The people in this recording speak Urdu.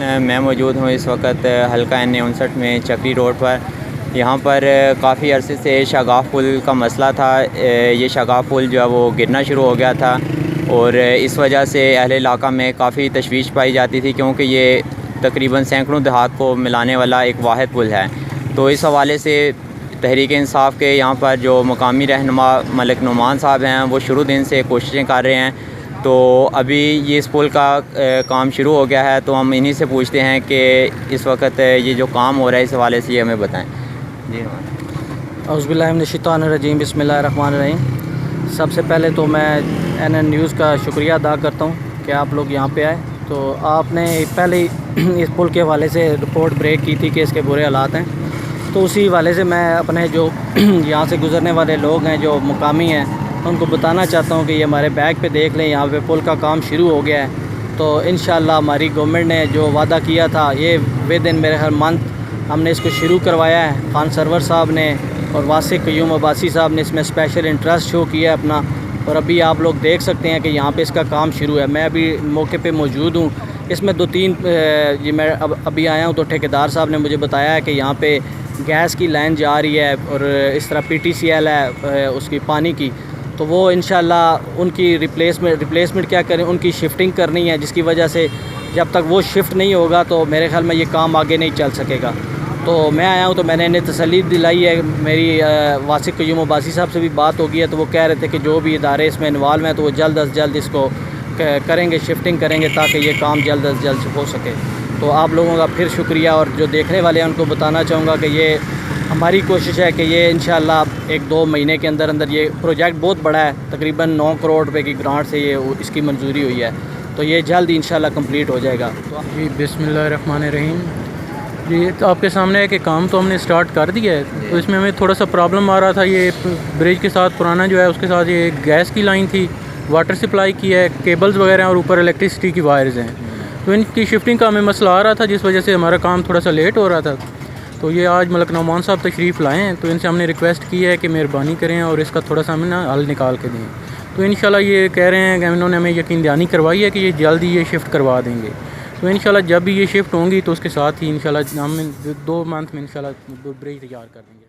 میں موجود ہوں اس وقت حلقہ N59 میں چکری روڈ پر. یہاں پر کافی عرصے سے شگاف پل کا مسئلہ تھا. یہ شگاف پل جو ہے وہ گرنا شروع ہو گیا تھا اور اس وجہ سے اہل علاقہ میں کافی تشویش پائی جاتی تھی کیونکہ یہ تقریباً سینکڑوں دیہات کو ملانے والا ایک واحد پل ہے. تو اس حوالے سے تحریک انصاف کے یہاں پر جو مقامی رہنما ملک نعمان صاحب ہیں وہ شروع دن سے کوششیں کر رہے ہیں. تو ابھی یہ اس پل کا کام شروع ہو گیا ہے تو ہم انہی سے پوچھتے ہیں کہ اس وقت یہ جو کام ہو رہا ہے اس حوالے سے یہ ہمیں بتائیں. جی اعوذ باللہ من الشیطان الرجیم. بسم اللہ الرحمن الرحیم. سب سے پہلے تو میں NN نیوز کا شکریہ ادا کرتا ہوں کہ آپ لوگ یہاں پہ آئے. تو آپ نے پہلے اس پل کے حوالے سے رپورٹ بریک کی تھی کہ اس کے برے حالات ہیں. تو اسی حوالے سے میں اپنے جو یہاں سے گزرنے والے لوگ ہیں جو مقامی ہیں ان کو بتانا چاہتا ہوں کہ یہ ہمارے بیک پہ دیکھ لیں, یہاں پہ پل کا کام شروع ہو گیا ہے. تو انشاءاللہ ہماری گورنمنٹ نے جو وعدہ کیا تھا یہ ود ان میرے ہر منتھ ہم نے اس کو شروع کروایا ہے. خان سرور صاحب نے اور واسق قیوم عباسی صاحب نے اس میں اسپیشل انٹرسٹ شو کیا ہے اپنا, اور ابھی آپ لوگ دیکھ سکتے ہیں کہ یہاں پہ اس کا کام شروع ہے. میں ابھی موقع پہ موجود ہوں. اس میں 2-3 یہ میں ابھی آیا ہوں تو ٹھیکیدار صاحب نے مجھے بتایا ہے کہ یہاں پہ گیس کی لائن جا رہی ہے اور اس طرح PTCL ہے اس کی پانی کی. تو وہ انشاءاللہ ان کی ریپلیسمنٹ کیا کریں, ان کی شفٹنگ کرنی ہے, جس کی وجہ سے جب تک وہ شفٹ نہیں ہوگا تو میرے خیال میں یہ کام آگے نہیں چل سکے گا. تو میں آیا ہوں تو میں نے انہیں تسلی دلائی ہے. میری واسق قیوم عباسی صاحب سے بھی بات ہو گئی ہے تو وہ کہہ رہے تھے کہ جو بھی ادارے اس میں انوالو ہیں تو وہ جلد از جلد اس کو کریں گے, شفٹنگ کریں گے تاکہ یہ کام جلد از جلد ہو سکے. تو آپ لوگوں کا پھر شکریہ, اور جو دیکھنے والے ہیں ان کو بتانا چاہوں گا کہ یہ ہماری کوشش ہے کہ یہ انشاءاللہ 1-2 مہینے کے اندر یہ پروجیکٹ بہت بڑا ہے, تقریباً 9 کروڑ روپے کی گرانٹ سے یہ اس کی منظوری ہوئی ہے. تو یہ جلد انشاءاللہ کمپلیٹ ہو جائے گا. جی بسم اللہ الرحمن الرحیم. جی تو آپ کے سامنے ہے کہ کام تو ہم نے سٹارٹ کر دیا ہے. تو اس میں ہمیں تھوڑا سا پرابلم آ رہا تھا. یہ برج کے ساتھ پرانا جو ہے اس کے ساتھ یہ گیس کی لائن تھی, واٹر سپلائی کی ہے, کیبلز وغیرہ ہیں اور اوپر الیکٹریسٹی کی وائرز ہیں. تو ان کی شفٹنگ کا ہمیں مسئلہ آ رہا تھا جس وجہ سے ہمارا کام تھوڑا سا لیٹ ہو رہا تھا. تو یہ آج ملک نعمان صاحب تشریف لائے ہیں تو ان سے ہم نے ریکویسٹ کی ہے کہ مہربانی کریں اور اس کا تھوڑا سا ہمیں حل نکال کے دیں. تو انشاءاللہ یہ کہہ رہے ہیں کہ انہوں نے ہمیں یقین دہانی کروائی ہے کہ یہ جلدی یہ شفٹ کروا دیں گے. تو انشاءاللہ جب بھی یہ شفٹ ہوں گی تو اس کے ساتھ ہی انشاءاللہ ہم 2 منتھ میں انشاءاللہ برج تیار کر دیں گے.